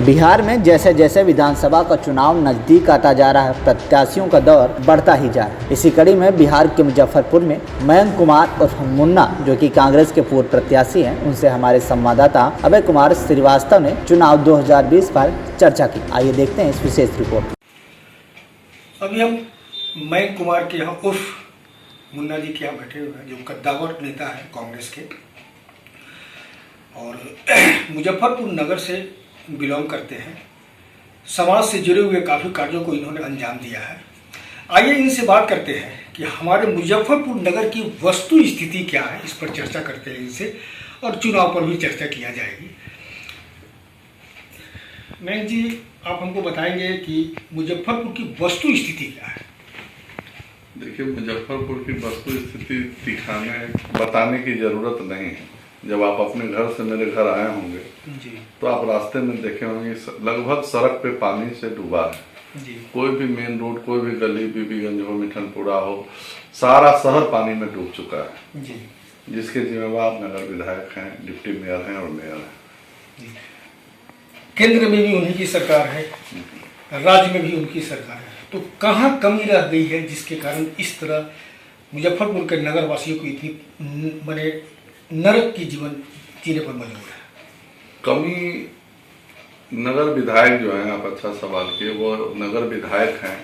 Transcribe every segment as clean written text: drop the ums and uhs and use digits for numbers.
बिहार में जैसे जैसे विधानसभा का चुनाव नजदीक आता जा रहा है, प्रत्याशियों का दौर बढ़ता ही जा रहा है। इसी कड़ी में बिहार के मुजफ्फरपुर में मयंक कुमार और मुन्ना, जो कि कांग्रेस के पूर्व प्रत्याशी हैं, उनसे हमारे संवाददाता अभय कुमार श्रीवास्तव ने चुनाव 2020 पर चर्चा की। आइए देखते हैं इस विशेष रिपोर्ट। अभी हम मयंक कुमार के यहाँ उर्फ मुन्ना जी के यहाँ बैठे हुए हैं, जो कद्दावर नेता है कांग्रेस के और मुजफ्फरपुर नगर से बिलोंग करते हैं। समाज से जुड़े हुए काफ़ी कार्यों को इन्होंने अंजाम दिया है। आइए इनसे बात करते हैं कि हमारे मुजफ्फरपुर नगर की वस्तु स्थिति क्या है, इस पर चर्चा करते हैं इनसे और चुनाव पर भी चर्चा किया जाएगी। मयंक जी, आप हमको बताएंगे कि मुजफ्फरपुर की वस्तु स्थिति क्या है? देखिए, मुजफ्फरपुर की वस्तु स्थिति बताने की जरूरत नहीं है। जब आप अपने घर से मेरे घर आए होंगे जी, तो आप रास्ते में देखे होंगे लगभग सड़क पे पानी से डूबा है जी। कोई भी मेन रोड, कोई भी गली, बीबीगंज हो, मिठनपुरा हो, सारा शहर पानी में डूब चुका है जी, जिसके जिम्मेवार नगर विधायक हैं, डिप्टी मेयर हैं और मेयर हैं। केंद्र में भी उन्हीं की सरकार है, राज्य में भी उनकी सरकार है, तो कहाँ कमी रह गई है जिसके कारण इस तरह मुजफ्फरपुर के नगर वासियों को इतनी माने नरक की जीवन जीने पर मजबूर है? कमी नगर विधायक जो हैं, आप अच्छा सवाल किए, वो नगर विधायक हैं,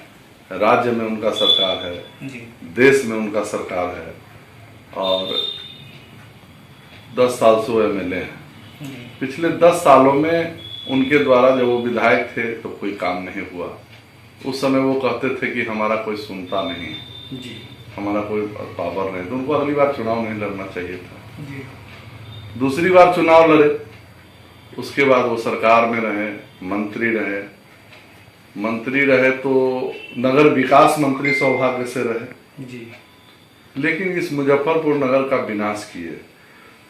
राज्य में उनका सरकार है जी, देश में उनका सरकार है और 10 साल से वो एमएलए हैं। पिछले 10 सालों में उनके द्वारा जब वो विधायक थे तो कोई काम नहीं हुआ। उस समय वो कहते थे कि हमारा कोई सुनता नहीं जी, हमारा कोई पावर नहीं, तो उनको अगली बार चुनाव नहीं लड़ना चाहिए था। जी, दूसरी बार चुनाव लड़े, उसके बाद वो सरकार में रहे, मंत्री रहे तो नगर विकास मंत्री सौभाग्य से रहे, जी, लेकिन इस मुजफ्फरपुर नगर का विनाश किए।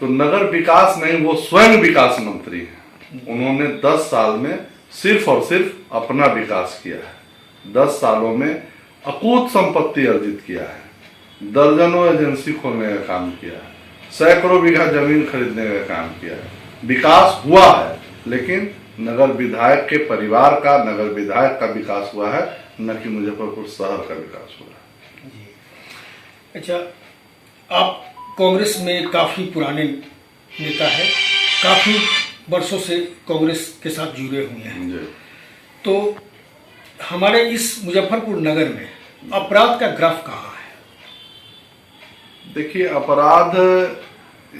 तो नगर विकास नहीं, वो स्वयं विकास मंत्री हैं। उन्होंने 10 साल में सिर्फ और सिर्फ अपना विकास किया है। 10 सालों में अकूत संपत्ति अर्जित किया है, दर्जनों एजेंसी खोलने का काम किया है, सैकड़ों बीघा जमीन खरीदने का काम किया है। विकास हुआ है, लेकिन नगर विधायक के परिवार का, नगर विधायक का विकास हुआ है, न कि मुजफ्फरपुर शहर का विकास हुआ है। जी। अच्छा, आप कांग्रेस में काफ़ी पुराने नेता है, काफ़ी वर्षों से कांग्रेस के साथ जुड़े हुए हैं, जी। तो हमारे इस मुजफ्फरपुर नगर में अपराध का ग्राफ कहाँ है? देखिए, अपराध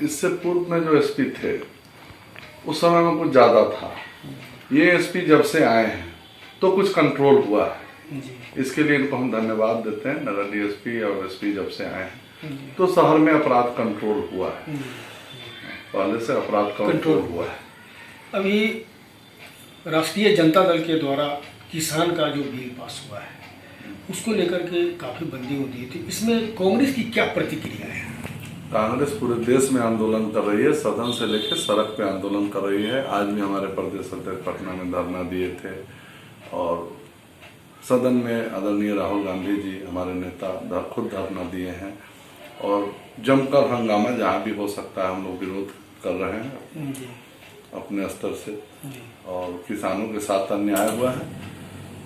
इससे पूर्व में जो एसपी थे उस समय में कुछ ज्यादा था। ये एसपी जब से आए हैं तो कुछ कंट्रोल हुआ है। जी, इसके लिए इनको हम धन्यवाद देते हैं। नगर डीएसपी और एसपी जब से आए हैं तो शहर में अपराध कंट्रोल हुआ है, पहले से अपराध कंट्रोल हुआ है। अभी राष्ट्रीय जनता दल के द्वारा किसान का जो बिल पास हुआ है उसको लेकर के काफ़ी बंदियां दी थी, इसमें कांग्रेस की क्या प्रतिक्रिया है? कांग्रेस पूरे देश में आंदोलन कर रही है, सदन से लेकर सड़क पे आंदोलन कर रही है। आज भी हमारे प्रदेश अध्यक्ष पटना में धरना दिए थे और सदन में आदरणीय राहुल गांधी जी, हमारे नेता, खुद धरना दिए हैं और जमकर हंगामा जहाँ भी हो सकता है हम लोग विरोध कर रहे हैं जी, अपने स्तर से। जी, और किसानों के साथ अन्याय हुआ है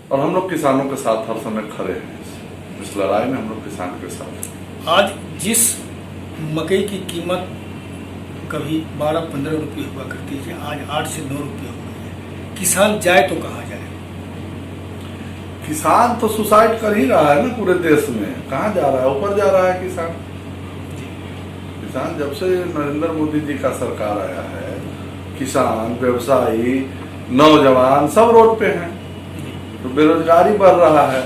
और हम लोग किसानों के साथ हर समय खड़े हैं। इस लड़ाई में हम लोग किसान के साथ हैं। आज जिस मकई की कीमत कभी 12-15 रुपये हुआ करती थी, आज 8 से 9 रुपये हो गई है। किसान जाए तो कहाँ जाए? किसान तो सुसाइड कर ही रहा है ना पूरे देश में। कहाँ जा रहा है? ऊपर जा रहा है किसान। किसान जब से नरेंद्र मोदी जी का सरकार आया है, किसान, व्यवसायी, नौजवान सब रोड पे हैं, तो बेरोजगारी बढ़ रहा है।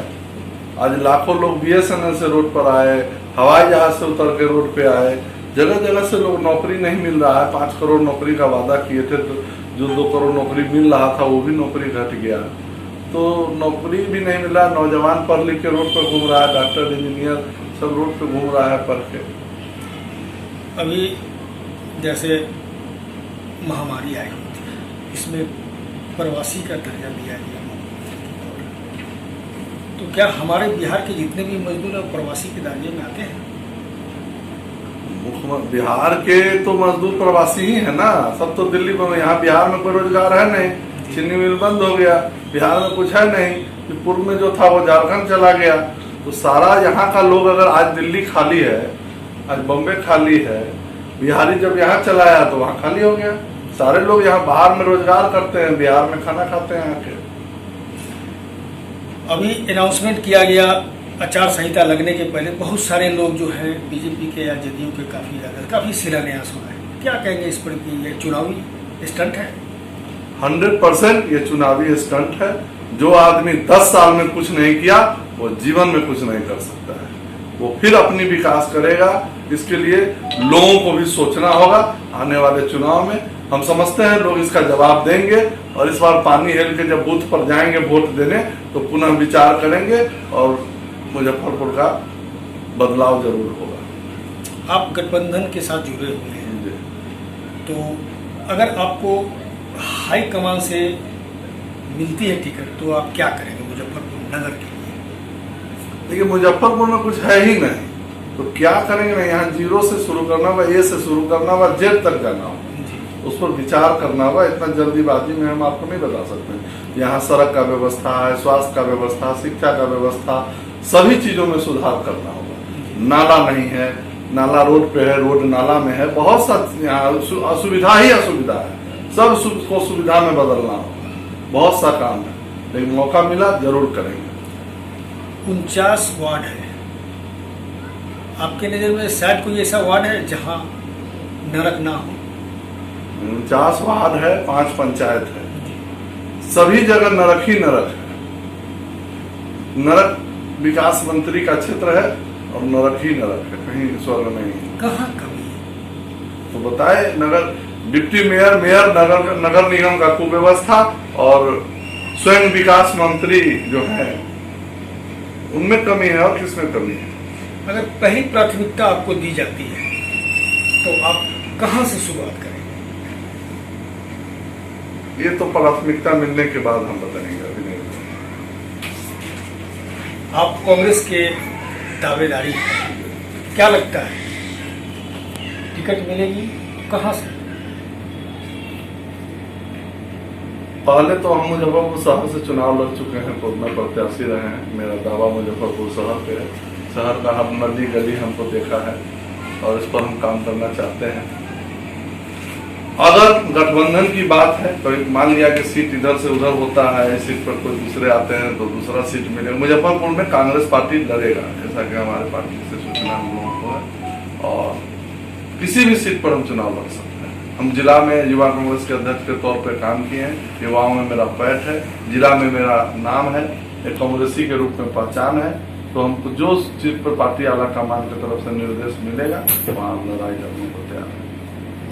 आज लाखों लोग बीएसएनएल से रोड पर आए, हवाई जहाज से उतर के रोड पे आए, जगह जगह से लोग, नौकरी नहीं मिल रहा है। 5 करोड़ नौकरी का वादा किए थे, तो जो 2 करोड़ नौकरी मिल रहा था वो भी नौकरी घट गया, तो नौकरी भी नहीं मिल रहा। नौजवान पढ़ लिख के रोड पर घूम रहा है, डॉक्टर, इंजीनियर सब रोड पे घूम रहा है पढ़ के। अभी जैसे महामारी आई हुई थी, इसमें प्रवासी का दर्जा दिया गया, तो क्या हमारे बिहार के जितने भी मजदूर हैं प्रवासी के दायरे में आते हैं? बिहार के तो मजदूर प्रवासी ही है ना, सब तो दिल्ली में, यहाँ बिहार में कोई रोजगार है नहीं। चीनी मिल बंद हो गया, बिहार में कुछ है नहीं, कि पूर्व में जो था वो झारखंड चला गया। तो सारा यहाँ का लोग, अगर आज दिल्ली खाली है, आज बम्बे खाली है, बिहारी जब यहाँ चला आया तो वहाँ खाली हो गया। सारे लोग यहाँ बाहर में रोजगार करते हैं, बिहार में खाना खाते हैं आके। अभी अनाउंसमेंट किया गया आचार संहिता लगने के पहले, बहुत सारे लोग जो है बीजेपी के या जदयू के काफी शिलान्यास हो रहे हैं। क्या कहेंगे इस पर कि ये चुनावी स्टंट है? 100% ये चुनावी स्टंट है। जो आदमी 10 साल में कुछ नहीं किया वो जीवन में कुछ नहीं कर सकता है। वो फिर अपनी विकास करेगा। इसके लिए लोगों को भी सोचना होगा। आने वाले चुनाव में हम समझते हैं लोग इसका जवाब देंगे, और इस बार पानी हिल के जब बूथ पर जाएंगे वोट देने तो पुनः विचार करेंगे और मुजफ्फरपुर का बदलाव जरूर होगा। आप गठबंधन के साथ जुड़े हुए हैं, तो अगर आपको हाई कमान से मिलती है टिकट तो आप क्या करेंगे मुजफ्फरपुर नगर के लिए? देखिए, मुजफ्फरपुर में कुछ है ही नहीं तो क्या करेंगे ना। यहाँ जीरो से शुरू करना होगा, ए से शुरू करना होगा, जेड तक जाना होगा, उस पर विचार करना होगा। इतना जल्दीबाजी में हम आपको नहीं बता सकते। यहाँ सड़क का व्यवस्था है, स्वास्थ्य का व्यवस्था, शिक्षा का व्यवस्था, सभी चीजों में सुधार करना होगा। नाला नहीं है, नाला रोड पे है, रोड नाला में है, बहुत सा यहाँ असुविधा ही असुविधा है। सब को सुविधा में बदलना होगा, बहुत सा काम है, लेकिन मौका मिला जरूर करेंगे। 49 वार्ड है, आपके नजर में शायद कोई ऐसा वार्ड है जहाँ नरक ना हो? 49 वार्ड है, 5 पंचायत है, सभी जगह नरक ही नरक है। नरक विकास मंत्री का क्षेत्र है और नरक ही नरक है, कहीं स्वर्ग नहीं है। कहाँ कमी है तो बताए। नगर डिप्टी मेयर, नगर निगम का कुव्यवस्था और स्वयं विकास मंत्री जो है उनमें कमी है, और किसमें कमी है? अगर पहली प्राथमिकता आपको दी जाती है तो आप कहाँ से शुरुआत करेंगे? ये तो प्राथमिकता मिलने के बाद हम बताएंगे, अभी नहीं। आप कांग्रेस के दावेदारी हैं, क्या लगता है टिकट मिलेगी कहाँ से? पहले तो हम मुजफ्फरपुर शहर से चुनाव लड़ चुके हैं, तो उसमें प्रत्याशी रहे हैं। मेरा दावा मुजफ्फरपुर शहर पे है। शहर का हर नदी गली हमको देखा है और इस पर हम काम करना चाहते हैं। अगर गठबंधन की बात है तो मान लिया कि सीट इधर से उधर होता है, इस सीट पर कोई दूसरे आते हैं तो दूसरा सीट मिलेगा। मुजफ्फरपुर में कांग्रेस पार्टी लड़ेगा, जैसा कि हमारे पार्टी से सूचना हम लोगों को है, और किसी भी सीट पर हम चुनाव लड़ सकते हैं। हम जिला में युवा कांग्रेस के अध्यक्ष के तौर पर काम किए हैं। युवाओं में मेरा पैठ है, जिला में मेरा नाम है, एक कांग्रेसी के रूप में पहचान है। तो हमको जो सीट पर पार्टी आला कमान की तरफ से निर्देश मिलेगा वहाँ हम लड़ाई करने को तैयार है।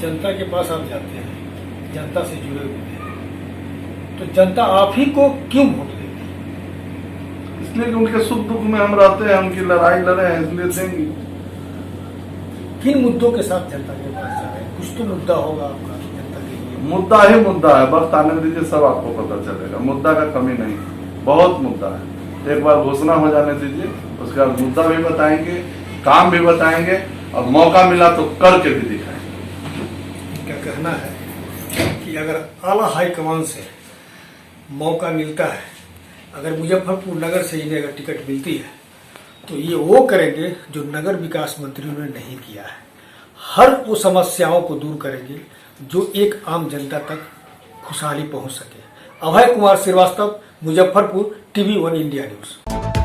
जनता के पास आप जाते हैं, जनता से जुड़े हुए हैं, तो जनता आप ही को क्यों वोट देगी? इसलिए कि उनके सुख दुख में हम रहते हैं, उनकी लड़ाई लड़े हैं, इसलिए देंगे। किन मुद्दों के साथ जनता के पास जा रहे हैं? कुछ तो मुद्दा होगा आपका जनता के लिए। मुद्दा ही मुद्दा है, वक्त आने दीजिए, सब आपको पता चलेगा। मुद्दा का कमी नहीं, बहुत मुद्दा है। एक बार घोषणा हो जाने दीजिए, उसके बाद मुद्दा भी बताएंगे, काम भी बताएंगे, और मौका मिला तो करके भी दिखाएंगे। क्या कहना है कि अगर आला हाईकमान से मौका मिलता है, अगर मुजफ्फरपुर नगर से इन्हें अगर टिकट मिलती है तो ये वो करेंगे जो नगर विकास मंत्रियों ने नहीं किया है। हर वो समस्याओं को दूर करेंगे जो एक आम जनता तक खुशहाली पहुंच सके। Abhay Kumar Srivastava, Muzaffarpur, TV1 India news.